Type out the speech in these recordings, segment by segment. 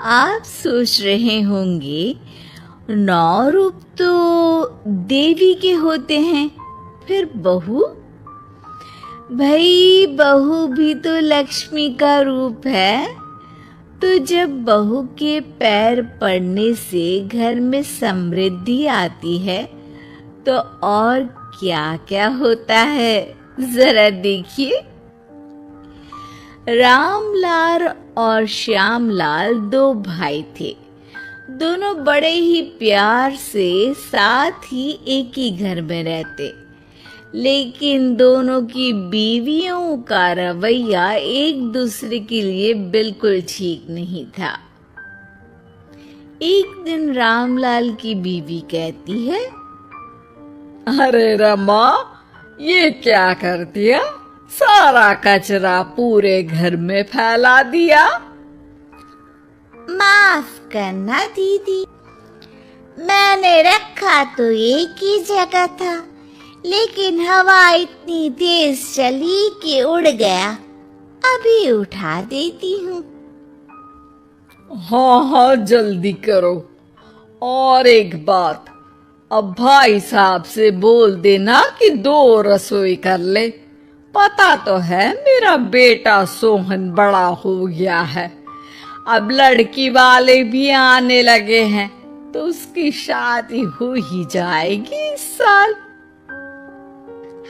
आप सोच रहे होंगे 9 रूप तो देवी के होते हैं, फिर बहू? भाई बहू भी तो लक्ष्मी का रूप है। तो जब बहू के पैर पड़ने से घर में समृद्धि आती है तो और क्या क्या होता है, जरा देखिए। रामलाल और श्यामलाल 2 भाई थे। दोनों बड़े ही प्यार से साथ ही एक ही घर में रहते, लेकिन दोनों की बीवियों का रवैया एक दूसरे के लिए बिल्कुल ठीक नहीं था। एक दिन रामलाल की बीवी कहती है, अरे रमा, ये क्या कर दिया? सारा कचरा पूरे घर में फैला दिया। माफ करना दीदी, मैंने रखा तो एक ही जगह था, लेकिन हवा इतनी तेज चली कि उड़ गया। अभी उठा देती हूँ। हाँ, जल्दी करो। और एक बात, अब भाई साहब से बोल देना कि 2 रसोई कर ले। पता तो है मेरा बेटा सोहन बड़ा हो गया है, अब लड़की वाले भी आने लगे हैं, तो उसकी शादी हो ही जाएगी इस साल।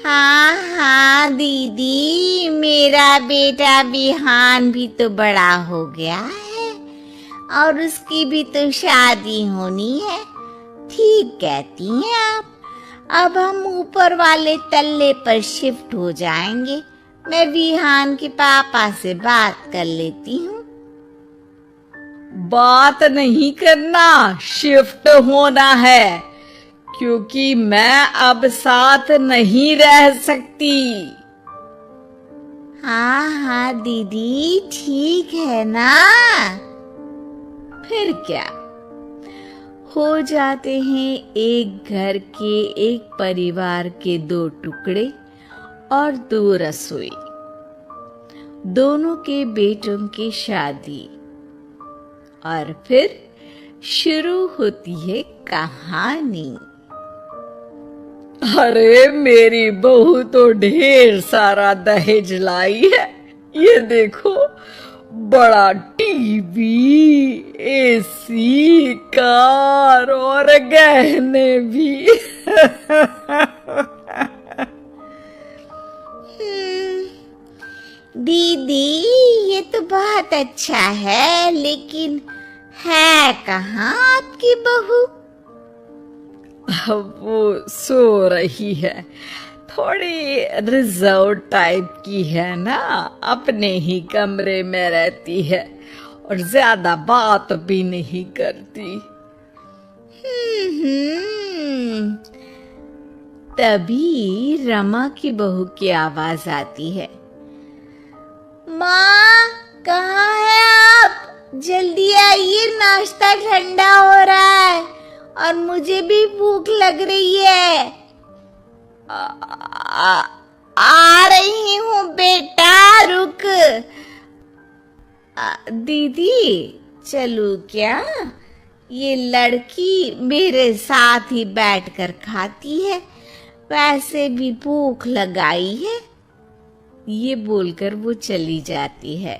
हाँ दीदी, मेरा बेटा बिहान भी तो बड़ा हो गया है और उसकी भी तो शादी होनी है। ठीक कहती हैं आप। अब हम ऊपर वाले तल्ले पर शिफ्ट हो जाएंगे। मैं विहान के पापा से बात कर लेती हूँ। बात नहीं करना, शिफ्ट होना है, क्योंकि मैं अब साथ नहीं रह सकती। हाँ दीदी, ठीक है ना? फिर क्या, हो जाते हैं एक घर के, एक परिवार के 2 टुकड़े और 2 रसोई। दोनों के बेटों की शादी, और फिर शुरू होती है कहानी। अरे मेरी बहू तो ढेर सारा दहेज लाई है। ये देखो, बड़ा टीवी, एसी, कार और गहने भी। दीदी, ये तो बहुत अच्छा है, लेकिन है कहाँ आपकी बहू? वो सो रही है, थोड़ी रिजर्व टाइप की है ना, अपने ही कमरे में रहती है और ज्यादा बात भी नहीं करती। तभी रमा की बहू की आवाज आती है, माँ कहाँ है आप? जल्दी आइए, नाश्ता ठंडा हो रहा है और मुझे भी भूख लग रही है। आ रही हूँ बेटा, रुक। दीदी चलूं क्या? ये लड़की मेरे साथ ही बैठकर खाती है, वैसे भी भूख लगाई है। ये बोलकर वो चली जाती है।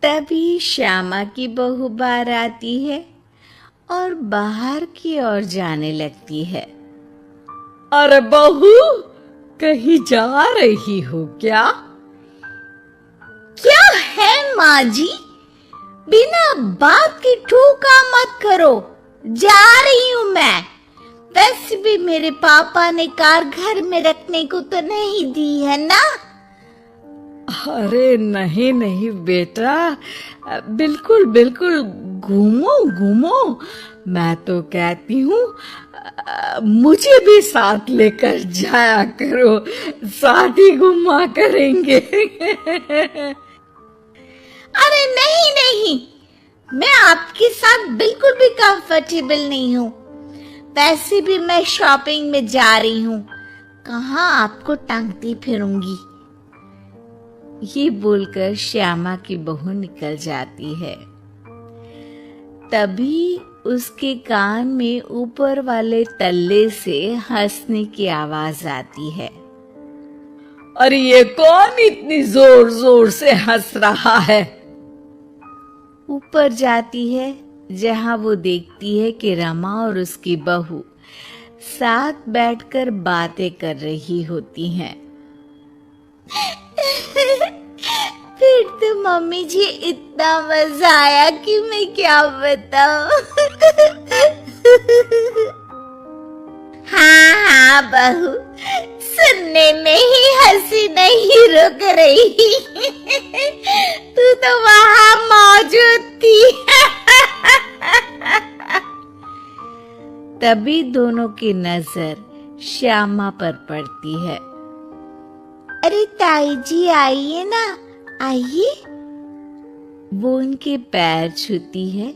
तभी श्यामा की बहू बाहर आती है और बाहर की ओर जाने लगती है। अरे बहू, कहीं जा रही हो क्या? क्या है माँ जी, बिना बात के ठोका मत करो। जा रही हूँ मैं। वैसे भी मेरे पापा ने कार घर में रखने को तो नहीं दी है ना? अरे नहीं नहीं बेटा, बिल्कुल बिल्कुल, घूमो घूमो। मैं तो कहती हूँ मुझे भी साथ लेकर जाया करो, साथ ही घुमा करेंगे। अरे नहीं नहीं, मैं आपके साथ बिल्कुल भी कंफर्टेबल नहीं हूँ। वैसे भी मैं शॉपिंग में जा रही हूँ, कहाँ आपको टांगती फिरूंगी। ये बोलकर श्यामा की बहू निकल जाती है। तभी उसके कान में ऊपर वाले तल्ले से हंसने की आवाज आती है। अरे ये कौन इतनी जोर जोर से हंस रहा है? ऊपर जाती है, जहां वो देखती है कि रमा और उसकी बहू साथ बैठकर बातें कर रही होती हैं। फिर तो मम्मी जी इतना मजा आया कि मैं क्या बताऊं। हाँ बहू, सुनने में ही हंसी नहीं रुक रही। तू तो वहां मौजूद थी। तभी दोनों की नजर श्यामा पर पड़ती है। अरे ताई जी आइए ना, आइए। वो उनके पैर छूती है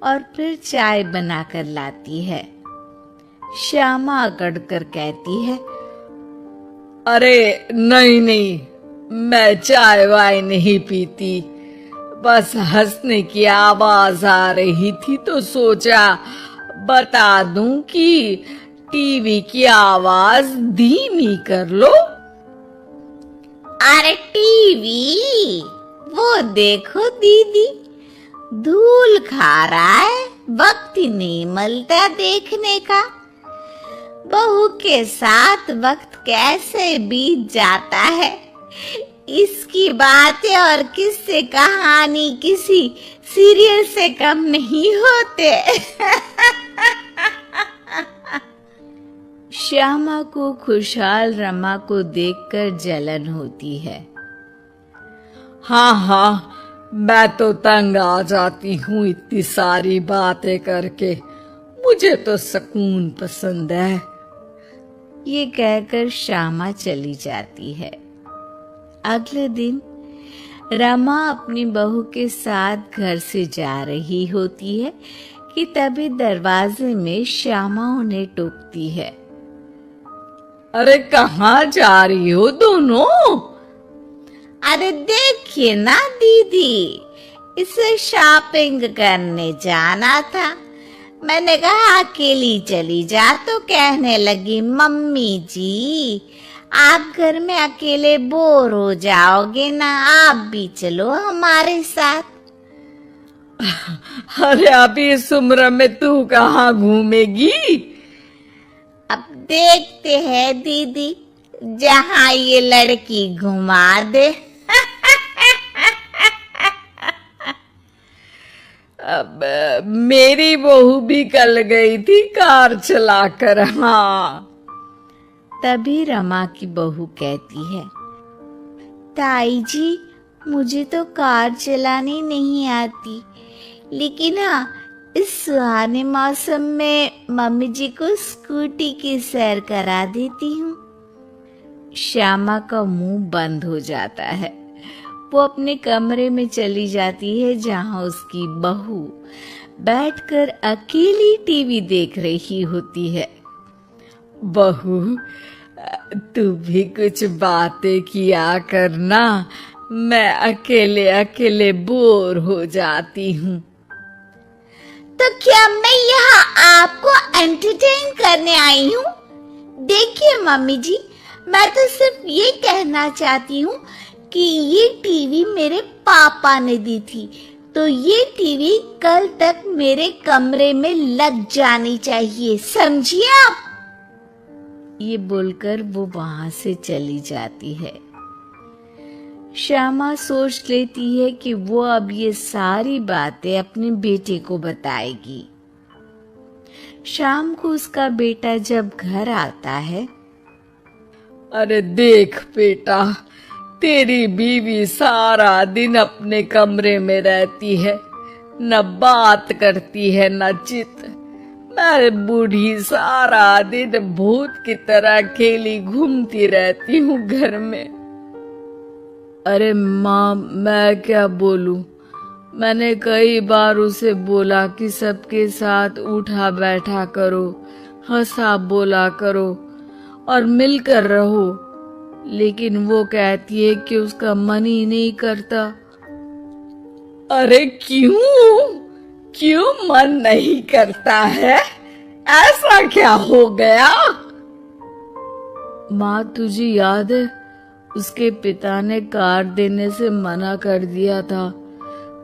और फिर चाय बनाकर लाती है। श्यामा अकड़ कर कहती है, अरे नहीं नहीं, मैं चाय वाय नहीं पीती, बस हंसने की आवाज आ रही थी तो सोचा बता दूं कि टीवी की आवाज धीमी कर लो। अरे टीवी वो देखो दीदी, धूल खा रहा है, वक्त ही नहीं मिलता देखने का। बहू के साथ वक्त कैसे बीत जाता है, इसकी बातें और किस्से कहानी किसी सीरियल से कम नहीं होते। श्यामा को खुशहाल रमा को देखकर जलन होती है। हाँ हाँ, मैं तो तंग आ जाती हूँ इतनी सारी बातें करके, मुझे तो सुकून पसंद है। ये कहकर श्यामा चली जाती है। अगले दिन रमा अपनी बहू के साथ घर से जा रही होती है कि तभी दरवाजे में श्यामा उन्हें टोकती है। अरे कहाँ जा रही हो दोनों? अरे देखिए ना दीदी, इसे शॉपिंग करने जाना था। मैंने कहा अकेली चली जा, तो कहने लगी मम्मी जी आप घर में अकेले बोर हो जाओगे ना, आप भी चलो हमारे साथ। अरे अभी इस उम्र में तू कहाँ घूमेगी? अब देखते हैं दीदी, जहाँ ये लड़की घुमा दे। अब मेरी बहू भी कल गई थी कार चलाकर। हाँ। तभी रमा की बहू कहती है, ताई जी मुझे तो कार चलानी नहीं आती, लेकिन हाँ इस सुहाने मौसम में मम्मी जी को स्कूटी की सैर करा देती हूँ। श्यामा का मुंह बंद हो जाता है। वो अपने कमरे में चली जाती है, जहाँ उसकी बहू बैठकर अकेली टीवी देख रही होती है। बहू तू भी कुछ बातें किया करना, मैं अकेले अकेले बोर हो जाती हूँ। तो क्या मैं यहाँ आपको एंटरटेन करने आई हूँ? देखिए मम्मी जी, मैं तो सिर्फ ये कहना चाहती हूँ कि ये टीवी मेरे पापा ने दी थी, तो ये टीवी कल तक मेरे कमरे में लग जानी चाहिए, समझिए आप? ये बोलकर वो वहां से चली जाती है। श्यामा सोच लेती है कि वो अब ये सारी बातें अपने बेटे को बताएगी। शाम को उसका बेटा जब घर आता है, अरे देख बेटा, तेरी बीवी सारा दिन अपने कमरे में रहती है, न बात करती है न चित। मैं बूढ़ी सारा दिन भूत की तरह अकेली घूमती रहती हूँ घर में। अरे माँ, मैं क्या बोलूं? मैंने कई बार उसे बोला कि सबके साथ उठा बैठा करो, हंसा बोला करो और मिलकर रहो, लेकिन वो कहती है कि उसका मन ही नहीं करता। अरे क्यों क्यों मन नहीं करता है? ऐसा क्या हो गया? माँ, तुझे याद है उसके पिता ने कार देने से मना कर दिया था।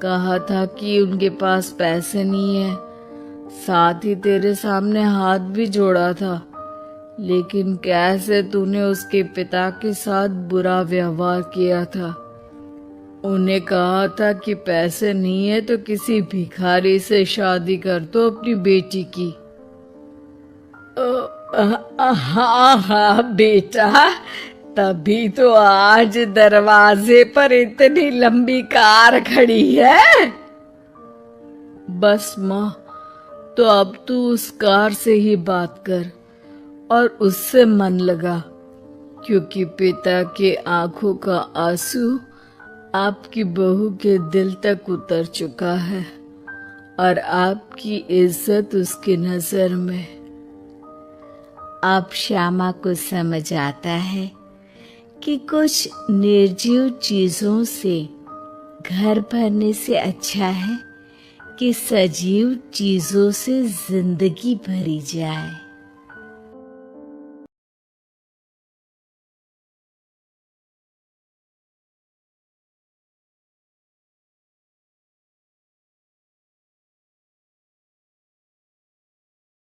कहा था कि उनके पास पैसे नहीं है। साथ ही तेरे सामने हाथ भी जोड़ा था, लेकिन कैसे तूने उसके पिता के साथ बुरा व्यवहार किया था। उन्हें कहा था कि पैसे नहीं है तो किसी भिखारी से शादी कर दो अपनी बेटी की। हाँ हाँ बेटा, तभी तो आज दरवाजे पर इतनी लंबी कार खड़ी है। बस माँ, तो अब तू उस कार से ही बात कर और उससे मन लगा, क्योंकि पिता के आंखों का आंसू आपकी बहू के दिल तक उतर चुका है और आपकी इज्जत उसकी नजर में। अब श्यामा को समझ आता है कि कुछ निर्जीव चीजों से घर भरने से अच्छा है कि सजीव चीजों से जिंदगी भरी जाए।